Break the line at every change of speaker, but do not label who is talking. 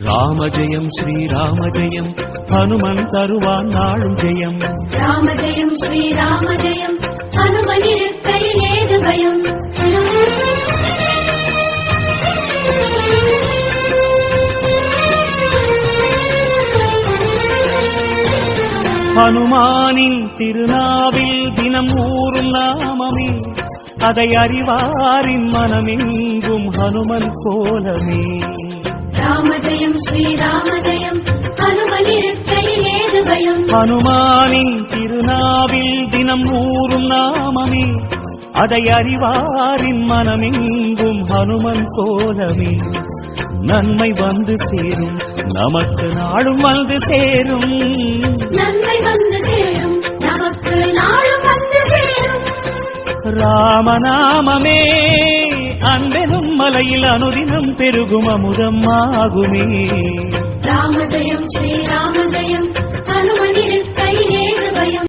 ராம ஜெயம் ஸ்ரீராம ஜெயம் ஹனுமன் தருவான் நாளும் ஜெயம்.
ராம ஜெயம் ஸ்ரீராம ஜெயம் ஹனுமன் இருக்கையில் ஏது பயம்.
ஹனுமானின் திருநாவில் தினம் ஊறும் நாமமே, அதை அறிவாரின் மனமெங்கும் ஹனுமன் கோலமே.
ராம ஜெயம் ஸ்ரீராம ஜெயம் ஹனுமன் இருக்கையில் ஏது பயம்.
ஹனுமானின் திருநாவில் தினம் ஊறும் நாமமே, அதை அறிவாரின் மனமெங்கும் ஹனுமன் கோலமே. நன்மை வந்து சேரும் நமக்கு நாளும் வந்து சேரும்,
நன்மை வந்து சேரும் நமக்கு நாளும் வந்து சேரும்.
ராமநாமமே அன்பெனும் மலையில் அனுதினம் பெருகும் அமுதம் ஆகுமே.
ராம ஜெயம் ஸ்ரீராம ஜெயம்